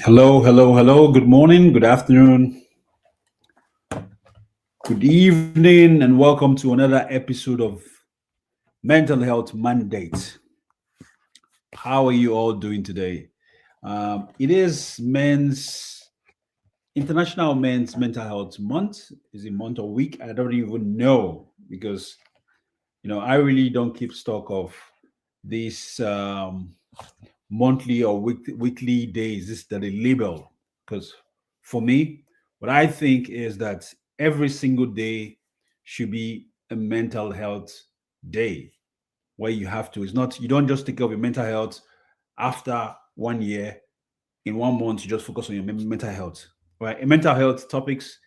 Hello, hello, hello. Good morning, good afternoon, good evening, and welcome to another episode of Mental Health Mandate. How are you all doing today? It is International Men's Mental Health Month. Is it month or week? I don't even know because I really don't keep stock of these monthly or weekly days. This that they label because for me, what I think is that every single day should be a mental health day where you have to. It's not you don't just take care of your mental health after 1 year. In 1 month, you just focus on your mental health. Right? And mental health topics,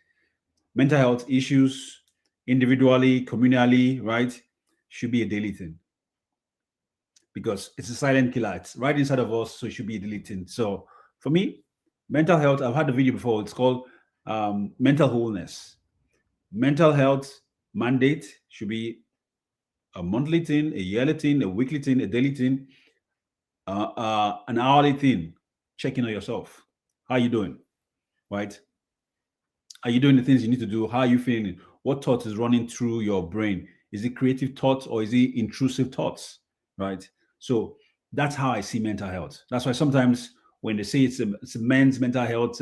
mental health issues, individually, communally, right, should be a daily thing because it's a silent killer. It's right inside of us, so it should be deleting. So for me, mental health, I've had the video before. It's called mental wholeness. Mental health mandate should be a monthly thing, a yearly thing, a weekly thing, a daily thing, an hourly thing. Checking on yourself. How you doing? Right? Are you doing the things you need to do? How are you feeling? What thought is running through your brain? Is it creative thoughts or is it intrusive thoughts? Right. So that's how I see mental health. That's why sometimes when they say it's a men's mental health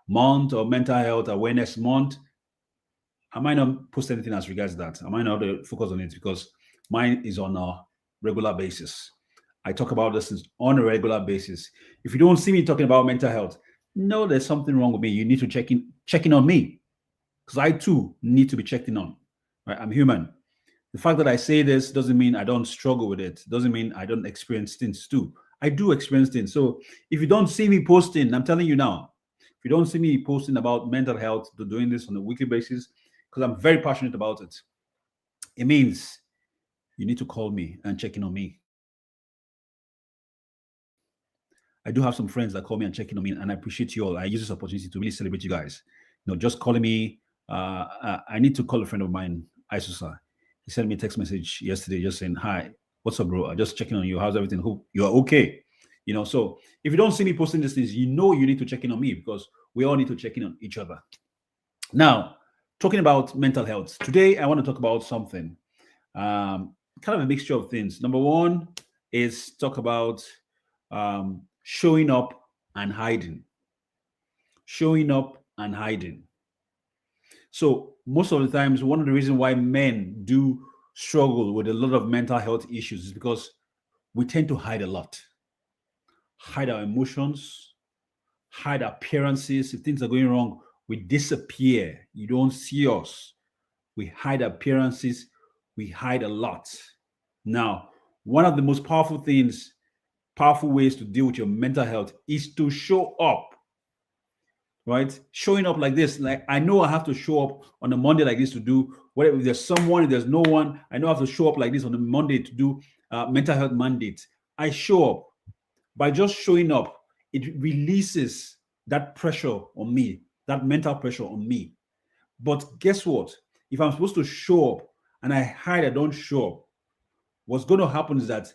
month or mental health awareness month, I might not post anything as regards that. I might not focus on it because mine is on a regular basis. I talk about this on a regular basis. If you don't see me talking about mental health, no, there's something wrong with me. You need to check in on me because I too need to be checked in on. Right? I'm human. The fact that I say this doesn't mean I don't struggle with it. Doesn't mean I don't experience things too. I do experience things. So if you don't see me posting, I'm telling you now, if you don't see me posting about mental health, doing this on a weekly basis, because I'm very passionate about it, it means you need to call me and check in on me. I do have some friends that call me and check in on me, and I appreciate you all. I use this opportunity to really celebrate you guys. Just calling me. I need to call a friend of mine, Isusa. He sent me a text message yesterday just saying, "Hi, what's up, bro? I'm just checking on you. How's everything? Hope you are okay." So if you don't see me posting these things, you need to check in on me because we all need to check in on each other. Now, talking about mental health, today I want to talk about something, kind of a mixture of things. Number one is talk about showing up and hiding. Showing up and hiding. So most of the times, one of the reasons why men do struggle with a lot of mental health issues is because we tend to hide a lot. Hide our emotions, hide appearances. If things are going wrong, we disappear. You don't see us. We hide appearances. We hide a lot. Now, one of the most powerful ways to deal with your mental health is to show up. Right? Showing up like this. Like I know I have to show up on a Monday like this to do whatever. If there's someone, if there's no one, I know I have to show up like this on a Monday to do mental health mandate. I show up. By just showing up, it releases that pressure on me, that mental pressure on me. But guess what? If I'm supposed to show up and I hide, I don't show up, what's going to happen is that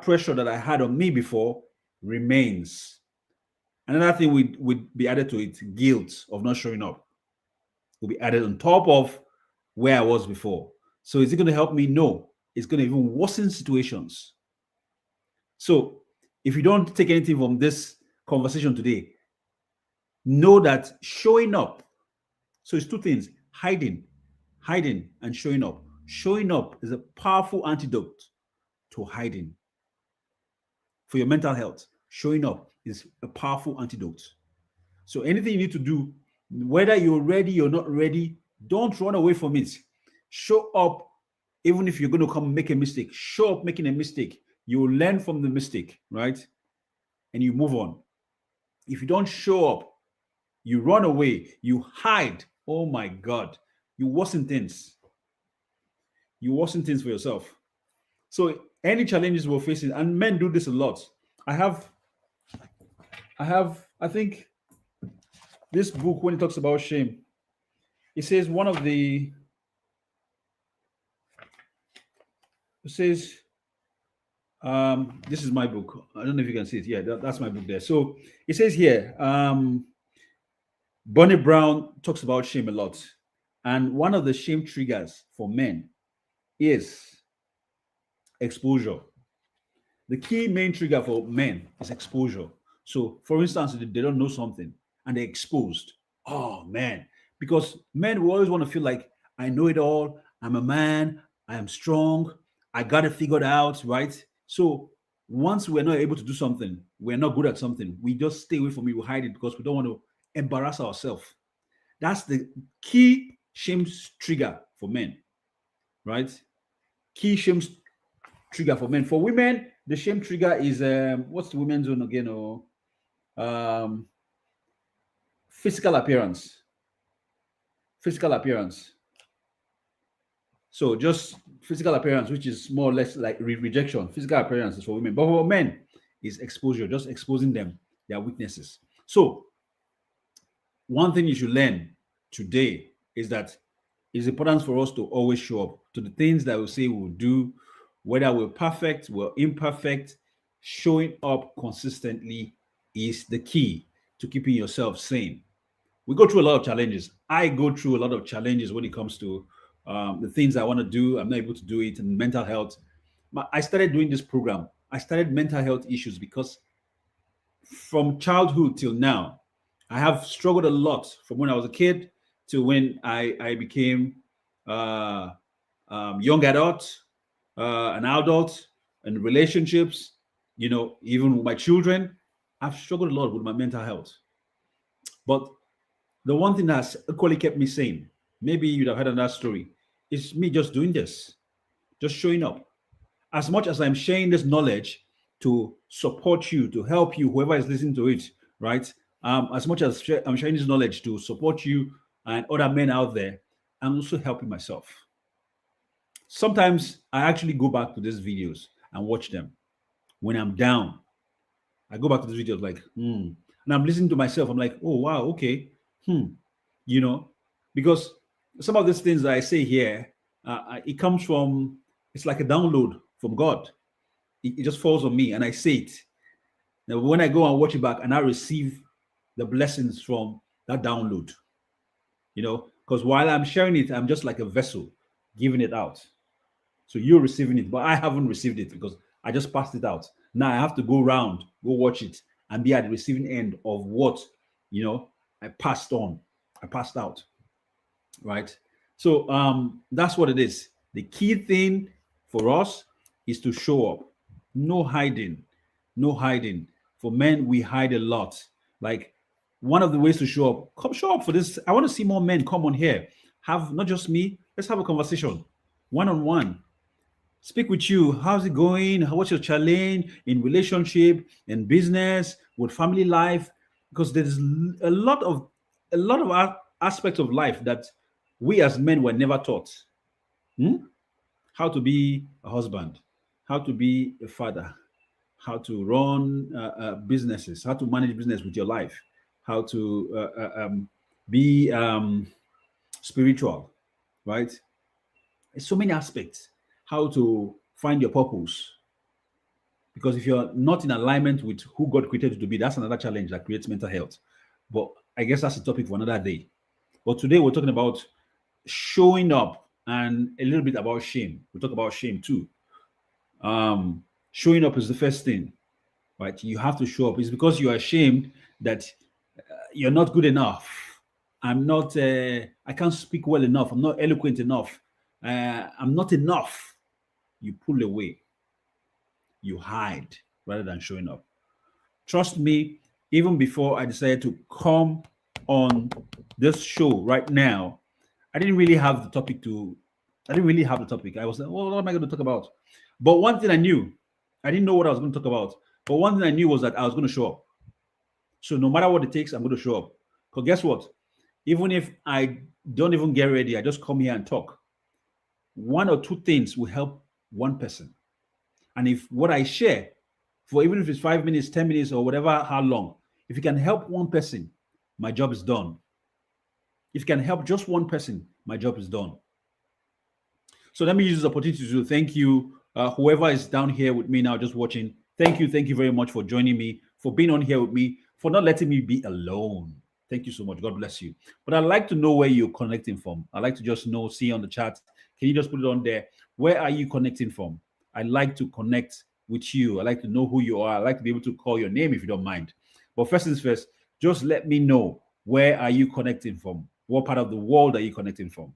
pressure that I had on me before remains. Another thing would be added to it, guilt of not showing up will be added on top of where I was before. So is it going to help me? No. It's going to even worsen situations. So if you don't take anything from this conversation today, know that showing up, so it's two things, hiding and showing up. Showing up is a powerful antidote to hiding. For your mental health, showing up is a powerful antidote. So anything you need to do, whether you're ready or not ready, don't run away from it. Show up, even if you're going to come make a mistake. Show up making a mistake. You will learn from the mistake, right? And you move on. If you don't show up, you run away, you hide. Oh my God, you worsen things. You worsen things for yourself. So any challenges we're facing, and men do this a lot. I think this book, when it talks about shame, it says it says This is my book. I don't know if you can see it. Yeah, that's my book there. So it says here, Bonnie Brown talks about shame a lot. And one of the shame triggers for men is exposure. The key main trigger for men is exposure. So, for instance, if they don't know something and they're exposed. Oh man, because men will always want to feel like I know it all. I'm a man. I am strong. I got it figured out, right? So once we're not able to do something, we're not good at something. We just stay away from it. We hide it because we don't want to embarrass ourselves. That's the key shame trigger for men, right? Key shame trigger for men. For women, the shame trigger is what's the women's zone again? Or um, physical appearance. Physical appearance. So just physical appearance, which is more or less like rejection. Physical appearance is for women, but for men, is exposure, just exposing them their weaknesses. So one thing you should learn today is that it's important for us to always show up to the things that we say we'll do, whether we're perfect, we're imperfect. Showing up consistently is the key to keeping yourself sane. We go through a lot of challenges. I go through a lot of challenges when it comes to the things I want to do. I'm not able to do it, and mental health. I started doing this program. I started mental health issues because from childhood till now, I have struggled a lot from when I was a kid to when I became uh, young adult, an adult, and relationships. Even with my children, I've struggled a lot with my mental health. But the one thing that's equally kept me sane, maybe you'd have heard of that story, is me just doing this, just showing up. As much as I'm sharing this knowledge to support you, to help you, whoever is listening to it, right? As much as I'm sharing this knowledge to support you and other men out there, I'm also helping myself. Sometimes I actually go back to these videos and watch them when I'm down. I go back to these videos like, and I'm listening to myself. I'm like, oh wow, okay, hmm, you know, because some of these things that I say here, it comes from, it's like a download from God. It just falls on me and I say it. Now, when I go and watch it back and I receive the blessings from that download, because while I'm sharing it, I'm just like a vessel giving it out. So you're receiving it, but I haven't received it because I just passed it out. Now I have to go around, go watch it, and be at the receiving end of what I passed on, I passed out. Right. So that's what it is. The key thing for us is to show up. No hiding. No hiding. For men, we hide a lot. Like one of the ways to show up, come show up for this. I want to see more men come on here. Have not just me, let's have a conversation. One on one. Speak with you. How's it going? What's your challenge in relationship, in business, with family life? Because there's a lot of aspects of life that we as men were never taught. Hmm? How to be a husband, how to be a father, how to run businesses, how to manage business with your life, how to be spiritual, right? There's so many aspects. How to find your purpose. Because if you're not in alignment with who God created you to be, that's another challenge that creates mental health. But I guess that's a topic for another day. But today we're talking about showing up and a little bit about shame. We'll talk about shame too. Showing up is the first thing, right? You have to show up. It's because you are ashamed that you're not good enough. I can't speak well enough. I'm not eloquent enough. I'm not enough. You pull away. You hide rather than showing up. Trust me, even before I decided to come on this show right now, I didn't really have the topic I was like, well, what am I going to talk about? But one thing I knew, I didn't know what I was going to talk about. But one thing I knew was that I was going to show up. So no matter what it takes, I'm going to show up. Because guess what? Even if I don't even get ready, I just come here and talk. One or two things will help one person. And if what I share, for even if it's 5 minutes, 10 minutes, or whatever, how long, if you can help one person, my job is done. If you can help just one person, my job is done. So let me use this opportunity to thank you Whoever is down here with me now, just watching, thank you very much for joining me, for being on here with me, for not letting me be alone. Thank you so much. God bless you. But I'd like to know where you're connecting from. I'd like to just know, see on the chat. Can you just put it on there? Where are you connecting from? I'd like to connect with you. I'd like to know who you are. I'd like to be able to call your name if you don't mind. But first things first, just let me know, where are you connecting from? What part of the world are you connecting from?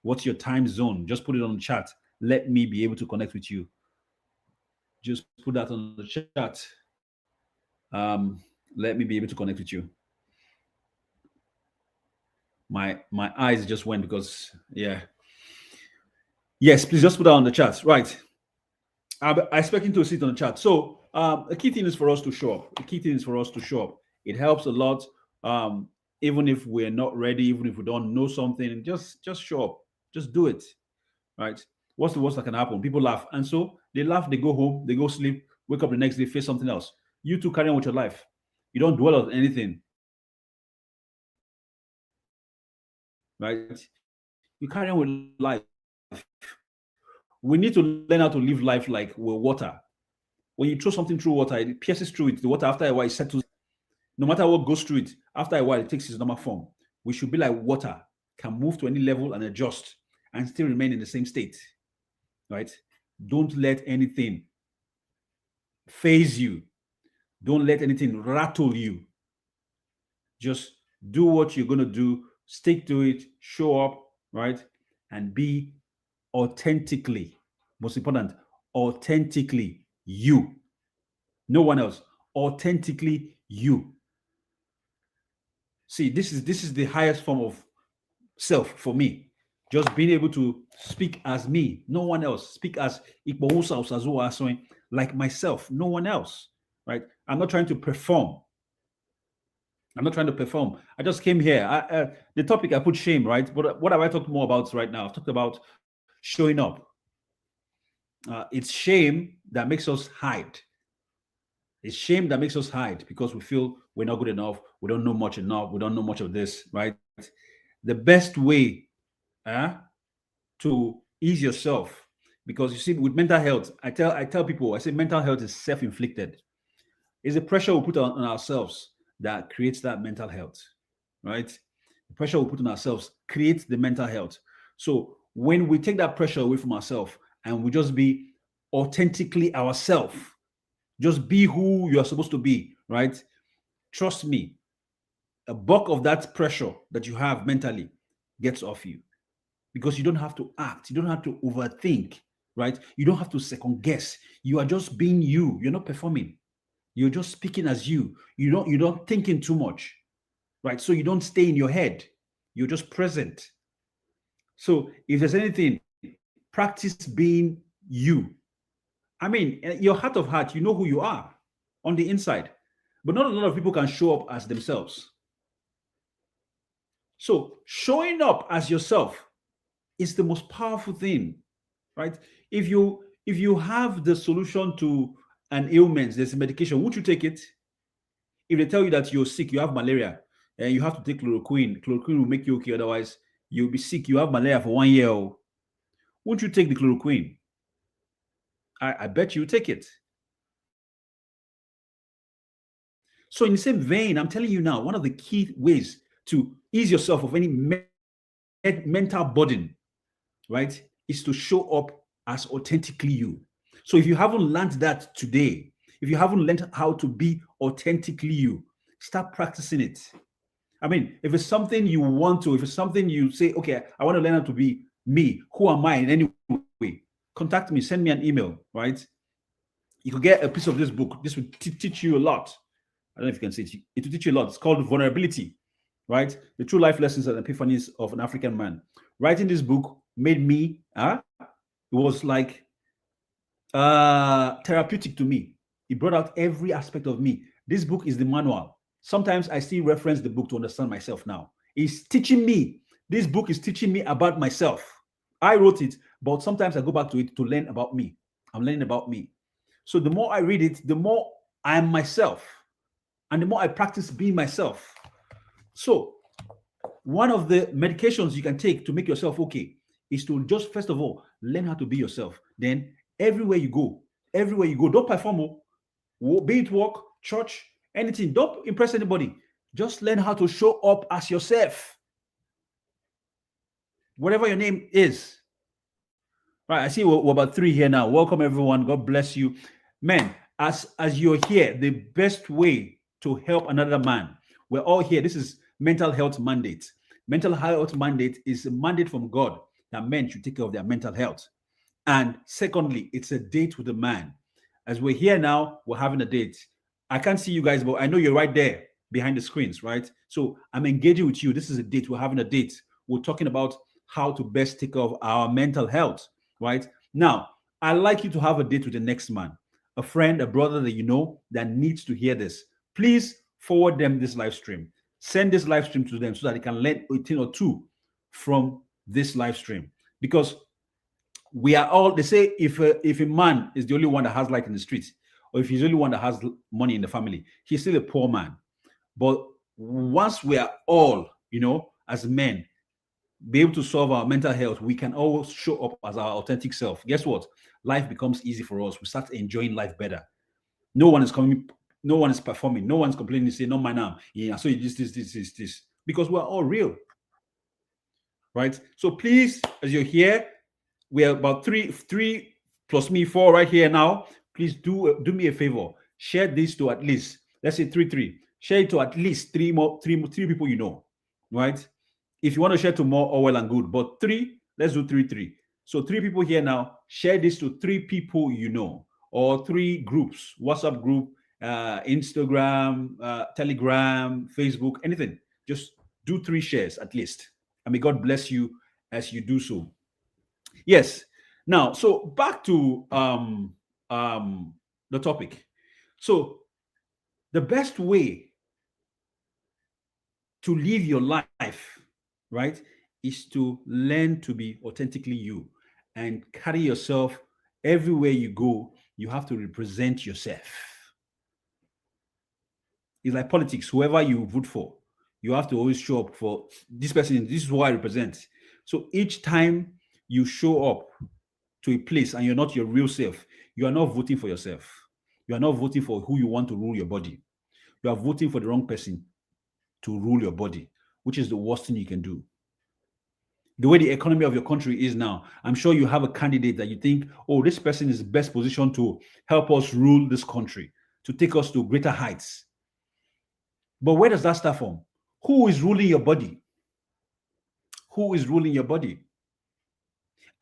What's your time zone? Just put it on the chat. Let me be able to connect with you. Just put that on the chat. Let me be able to connect with you. My eyes just went because, yeah. Yes, please just put that on the chat. Right. I'm expecting to see it on the chat. So the key thing is for us to show up. The key thing is for us to show up. It helps a lot. Even if we're not ready, even if we don't know something, just show up. Just do it. Right. What's the worst that can happen? People laugh. And so they laugh, they go home, they go sleep, wake up the next day, face something else. You two carry on with your life. You don't dwell on anything. Right? You carry on with life. We need to learn how to live life like we're water. When you throw something through water, it pierces through it. The water, after a while, it settles. No matter what goes through it, after a while, it takes its normal form. We should be like water, can move to any level and adjust and still remain in the same state. Right? Don't let anything phase you. Don't let anything rattle you. Just do what you're going to do, stick to it, show up, right? And be authentically, most important, authentically you. No one else. Authentically you. See, this is the highest form of self for me. Just being able to speak as me, no one else. Speak as like myself, no one else, right? I'm not trying to perform. I'm not trying to perform. I just came here. The topic I put shame, right? But what have I talked more about right now? I've talked about showing up. It's shame that makes us hide. It's shame that makes us hide because we feel we're not good enough. We don't know much enough. We don't know much of this, right? The best way to ease yourself, because you see, with mental health, I tell people, I say mental health is self-inflicted. It's the pressure we put on ourselves that creates that mental health, right? The pressure we put on ourselves creates the mental health. So when we take that pressure away from ourselves and we just be authentically ourselves, just be who you are supposed to be, right? Trust me, a bulk of that pressure that you have mentally gets off you, because you don't have to act, you don't have to overthink, right? You don't have to second guess. You are just being you. You're not performing. You're just speaking as you. You're not thinking too much, right? So you don't stay in your head. You're just present. So if there's anything, practice being you. I mean, your heart of heart, you know who you are on the inside, but not a lot of people can show up as themselves. So showing up as yourself is the most powerful thing, right? If you have the solution to an ailment, there's a medication, would you take it? If they tell you that you're sick, you have malaria, and you have to take chloroquine will make you okay, otherwise you'll be sick, you have malaria for 1 year, won't you take the chloroquine? I bet you take it. So in the same vein, I'm telling you now, one of the key ways to ease yourself of any mental burden, right, is to show up as authentically you. So if you haven't learned that today, if you haven't learned how to be authentically you, start practicing it. I mean, if it's something you want to, if it's something you say, okay, I want to learn how to be me, who am I in any way? Contact me, send me an email, right? You could get a piece of this book. This will teach you a lot. I don't know if you can see it. It will teach you a lot. It's called Vulnerability, right? The True Life Lessons and Epiphanies of an African Man. Writing this book made me, it was like therapeutic to me. It brought out every aspect of me. This book is the manual. Sometimes I still reference the book to understand myself now. It's teaching me. This book is teaching me about myself. I wrote it, but sometimes I go back to it to learn about me. I'm learning about me. So the more I read it, the more I'm myself. And the more I practice being myself. So one of the medications you can take to make yourself okay is to just, first of all, learn how to be yourself. Then everywhere you go. Everywhere you go, don't perform. Be it work, church, anything. Don't impress anybody. Just learn how to show up as yourself. Whatever your name is. Right, I see we're about 3 here now. Welcome everyone. God bless you. Man, as you're here, the best way to help another man, we're all here. This is mental health mandate. Mental health mandate is a mandate from God that men should take care of their mental health. And secondly, it's a date with a man. As we're here now, we're having a date. I can't see you guys, but I know you're right there behind the screens, right? So I'm engaging with you. This is a date. We're having a date. We're talking about how to best take care of our mental health, right? Now, I'd like you to have a date with the next man, a friend, a brother that you know that needs to hear this. Please forward them this live stream. Send this live stream to them so that they can learn a thing or two from this live stream. Because we are all, they say, if a man is the only one that has light in the streets, or if he's the only one that has money in the family, he's still a poor man. But once we are all, as men, be able to solve our mental health, we can always show up as our authentic self. Guess what? Life becomes easy for us. We start enjoying life better. No one is coming, no one is performing, no one's complaining, say, no, my name. Yeah, so you this. Because we're all real. Right? So please, as you're here, we are about three plus me, 4 right here now. Please do me a favor. Share this to at least, let's say 3. Share it to at least three people you know, right? If you want to share to more, all well and good. But 3, let's do 3. So 3 people here now. Share this to 3 people you know, or 3 groups: WhatsApp group, Instagram, Telegram, Facebook, anything. Just do 3 shares at least. And may God bless you as you do so. Yes. Now, so back to the topic. So the best way to live your life, right, is to learn to be authentically you and carry yourself everywhere you go. You have to represent yourself. It's like politics. Whoever you vote for, you have to always show up for this person. This is who I represent. So each time you show up to a place and you're not your real self, you are not voting for yourself. You are not voting for who you want to rule your body. You are voting for the wrong person to rule your body, which is the worst thing you can do. The way the economy of your country is now, I'm sure you have a candidate that you think, oh, this person is best positioned to help us rule this country, to take us to greater heights. But where does that start from? Who is ruling your body? Who is ruling your body?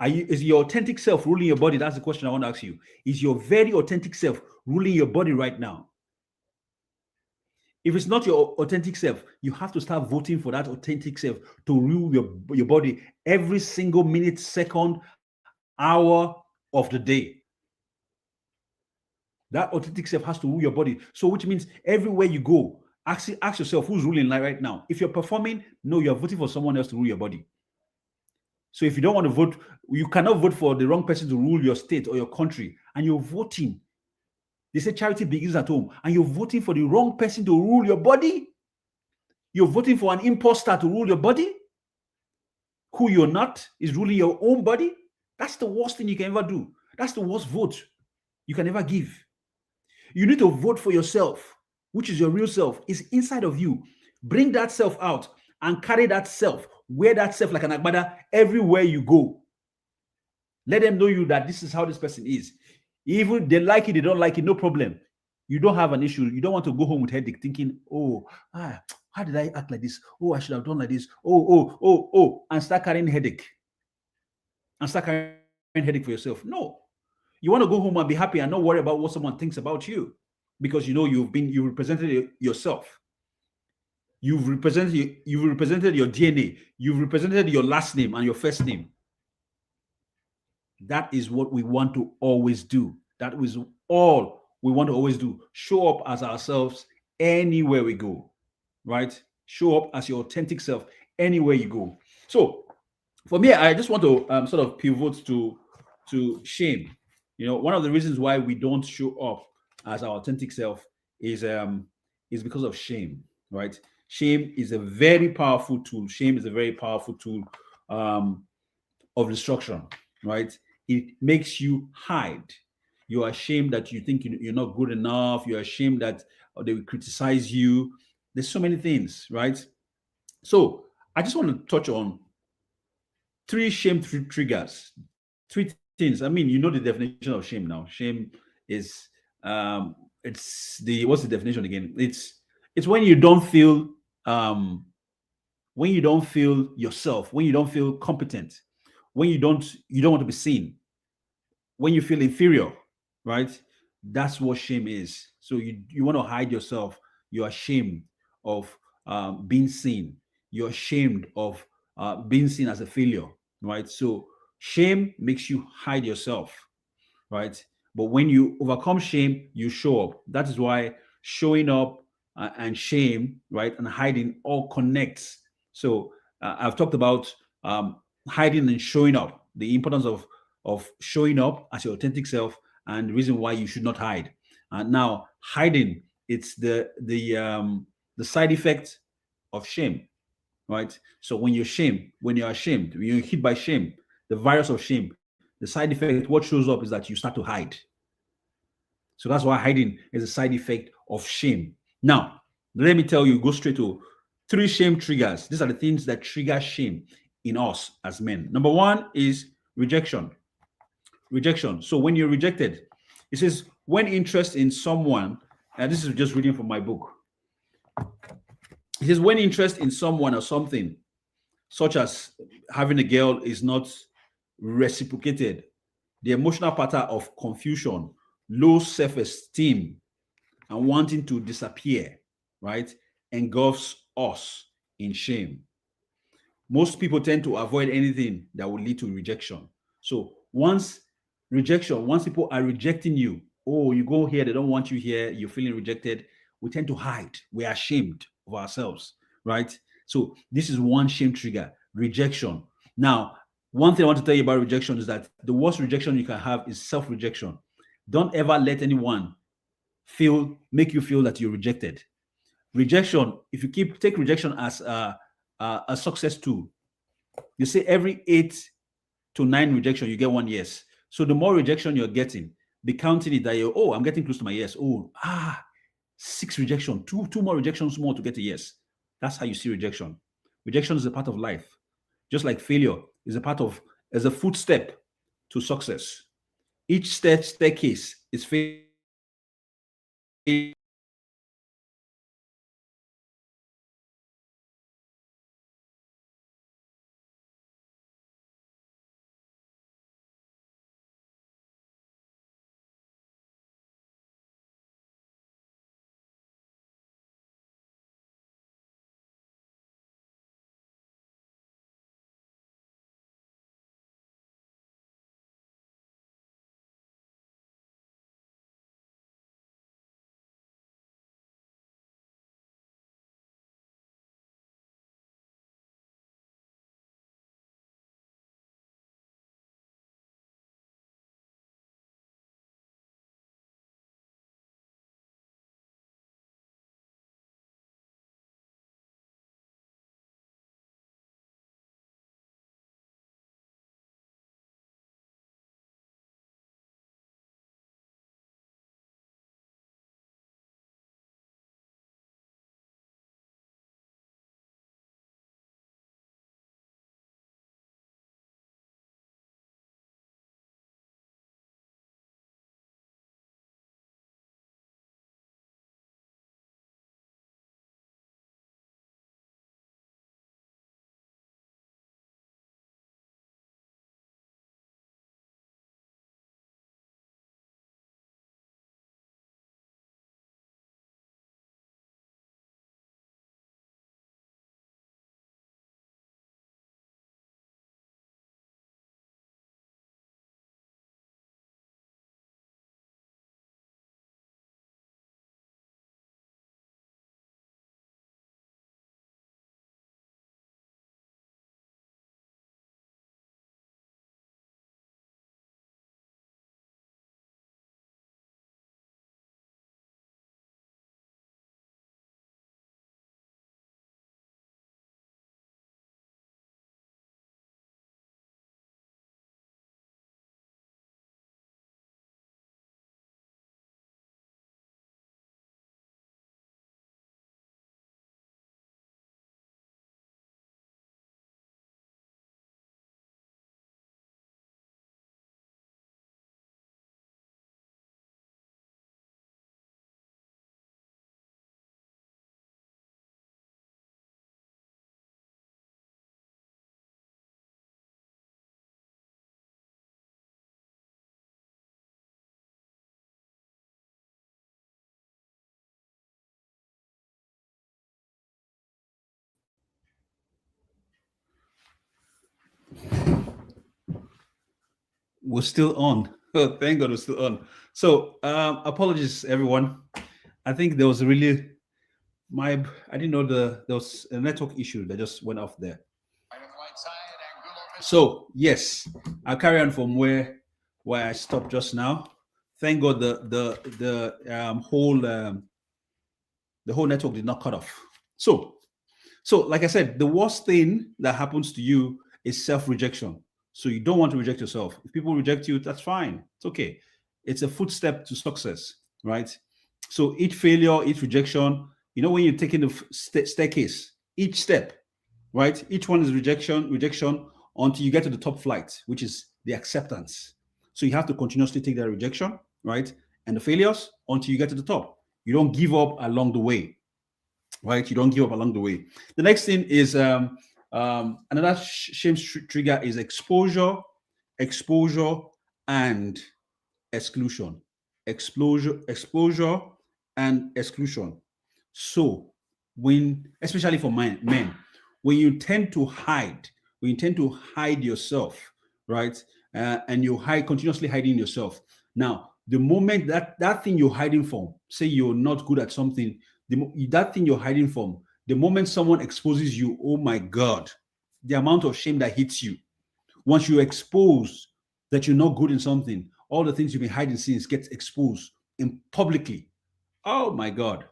Is your authentic self ruling your body? That's the question I want to ask you. Is your very authentic self ruling your body right now? If it's not your authentic self, you have to start voting for that authentic self to rule your body every single minute, second, hour of the day. That authentic self has to rule your body. So which means everywhere you go, ask yourself, who's ruling right now? If you're performing, no, you're voting for someone else to rule your body. So if you don't want to vote, you cannot vote for the wrong person to rule your state or your country, and you're voting. They say charity begins at home, and you're voting for the wrong person to rule your body. You're voting for an imposter to rule your body. Who you're not is ruling your own body. That's the worst thing you can ever do. That's the worst vote you can ever give. You need to vote for yourself, which is your real self. It's inside of you. Bring that self out and carry that self. Wear that self like an agbada everywhere you go. Let them know you that this is how this person is. Even they like it, they don't like it, no problem. You don't have an issue. You don't want to go home with headache thinking, how did I act like this? Oh, I should have done like this. And start carrying headache. And start carrying headache for yourself. No. You want to go home and be happy and not worry about what someone thinks about you, because you know you represented yourself. You've represented your DNA. You've represented your last name and your first name. That is what we want to always do. That is all we want to always do. Show up as ourselves anywhere we go, right? Show up as your authentic self anywhere you go. So for me, I just want to sort of pivot to shame. One of the reasons why we don't show up as our authentic self is because of shame, right? Shame is a very powerful tool. Shame is a very powerful tool of destruction, right? it makes you hide. You're ashamed that you think you're not good enough. You're ashamed that they will criticize you. There's so many things, right? So I just want to touch on three shame triggers. Three things. I mean, you know the definition of shame now. Shame is it's the what's the definition again? It's when you don't feel when you don't feel yourself, when you don't feel competent, when you don't want to be seen, when you feel inferior, right? That's what shame is. So you want to hide yourself. You're ashamed of being seen. You're ashamed of being seen as a failure, right? So shame makes you hide yourself, right? But when you overcome shame, you show up. That is why showing up and shame, right, and hiding all connects. So I've talked about hiding and showing up, the importance of showing up as your authentic self, and the reason why you should not hide. And now hiding, it's the side effect of shame, right? So when you're ashamed, when you're hit by shame, the virus of shame, the side effect, what shows up is that you start to hide. So that's why hiding is a side effect of shame. Now, let me tell you, go straight to three shame triggers. These are the things that trigger shame in us as men. Number one is rejection. Rejection. So when you're rejected, it says, when interest in someone, and this is just reading from my book. It says, when interest in someone or something, such as having a girl, is not reciprocated, the emotional pattern of confusion, low self-esteem, and wanting to disappear, right, engulfs us in shame. Most people tend to avoid anything that will lead to rejection. So once people are rejecting you, oh, you go here, they don't want you here, you're feeling rejected, we tend to hide. We're ashamed of ourselves, right? So this is one shame trigger, rejection. Now, one thing I want to tell you about rejection is that the worst rejection you can have is self-rejection. Don't ever let anyone make you feel that you're rejected. Rejection, if you take rejection as a success tool, you say every 8 to 9 rejection, you get one yes. So the more rejection you're getting, be counting it that I'm getting close to my yes. 6 rejection, two more rejections more to get a yes. That's how you see rejection. Rejection is a part of life. Just like failure is a footstep to success. Each staircase is failure. We're still on. Oh, thank God we're still on. So, apologies, everyone. I think there was really I didn't know there was a network issue that just went off there. So yes, I'll carry on from where I stopped just now. Thank God the whole network did not cut off. So like I said, the worst thing that happens to you is self-rejection. So you don't want to reject yourself. If people reject you, that's fine. It's okay. It's a footstep to success, right? So each failure, each rejection, when you're taking the staircase, each step, right? Each one is rejection until you get to the top flight, which is the acceptance. So you have to continuously take that rejection, right? And the failures until you get to the top. You don't give up along the way, right? You don't give up along the way. The next thing is another shame trigger is exposure, and exclusion. Exposure and exclusion. So especially for men, when you tend to hide yourself, right? And you continuously hiding yourself. Now, the moment that thing you're hiding from, say you're not good at something, that thing you're hiding from, the moment someone exposes you, oh my God, the amount of shame that hits you. Once you expose that you're not good in something, all the things you've been hiding since get exposed publicly. Oh my God.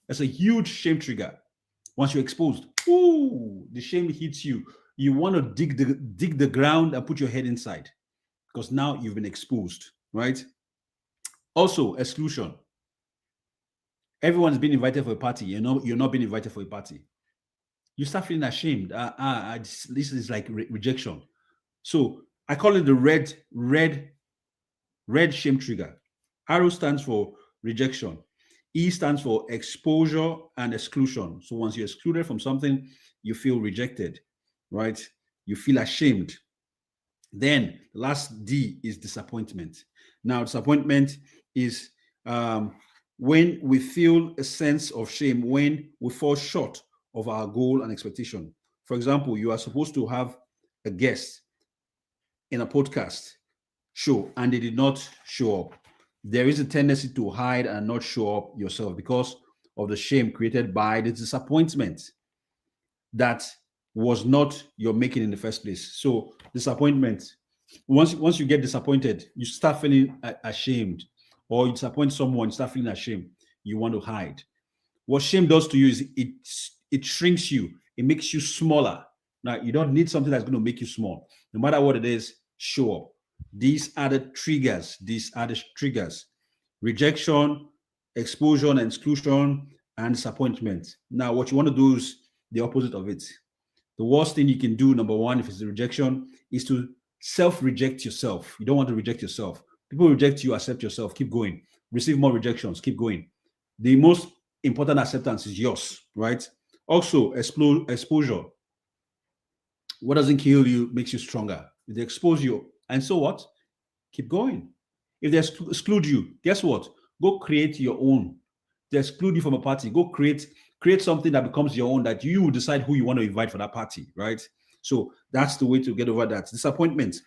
That's a huge shame trigger. Once you're exposed, the shame hits you. You want to dig the ground and put your head inside because now you've been exposed, right? Also, exclusion. Everyone's been invited for a party. You're not being invited for a party. You start feeling ashamed. This is like rejection. So I call it the red shame trigger. R stands for rejection. E stands for exposure and exclusion. So once you're excluded from something, you feel rejected, right? You feel ashamed. Then the last D is disappointment. Now, disappointment is when we feel a sense of shame, when we fall short of our goal and expectation. For example, you are supposed to have a guest in a podcast show and they did not show up. There is a tendency to hide and not show up yourself because of the shame created by the disappointment that was not your making in the first place. So disappointment, once you get disappointed, you start feeling ashamed, or you disappoint someone, you start feeling ashamed. You want to hide. What shame does to you is it shrinks you. It makes you smaller. Now, you don't need something that's going to make you small. No matter what it is, show up. These are the triggers. Rejection, exposure and exclusion, and disappointment. Now, what you want to do is the opposite of it. The worst thing you can do, number one, if it's a rejection, is to self-reject yourself. You don't want to reject yourself. People reject you, accept yourself, keep going. Receive more rejections, keep going. The most important acceptance is yours, right? Also, exposure. What doesn't kill you makes you stronger. If they expose you, and so what? Keep going. If they exclude you, guess what? Go create your own. They exclude you from a party. Go create something that becomes your own, that you decide who you want to invite for that party, right? So that's the way to get over that. Disappointments.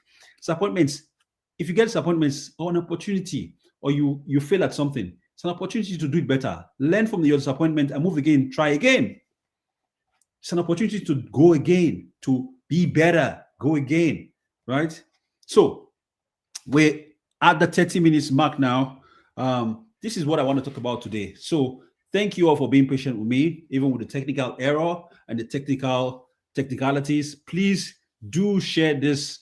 If you get disappointments or an opportunity, or you fail at something, it's an opportunity to do it better. Learn from your disappointment and move again. Try again. It's an opportunity to go again, to be better. Go again, right? So we're at the 30 minutes mark now. This is what I want to talk about today. So thank you all for being patient with me, even with the technical error and the technicalities. Please do share this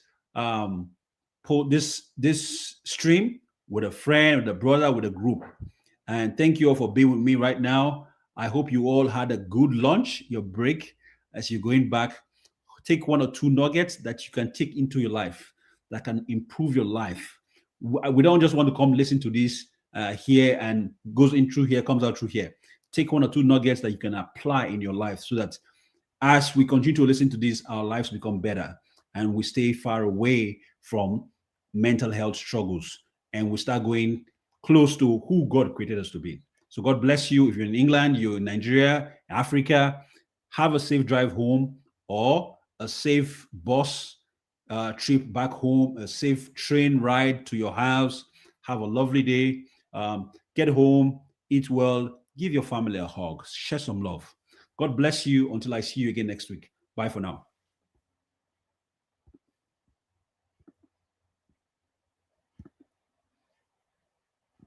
this stream with a friend, with a brother, with a group. And thank you all for being with me right now. I hope you all had a good lunch, your break, as you're going back. Take one or two nuggets that you can take into your life, that can improve your life. We don't just want to come listen to this here and goes in through here, comes out through here. Take one or two nuggets that you can apply in your life so that as we continue to listen to this, our lives become better and we stay far away from mental health struggles and we start going close to who God created us to be. So God bless you. If you're in England, you're in Nigeria, Africa, have a safe drive home or a safe bus trip back home, a safe train ride to your house. Have a lovely day. Get home, eat well, give your family a hug, share some love. God bless you until I see you again next week. Bye for now.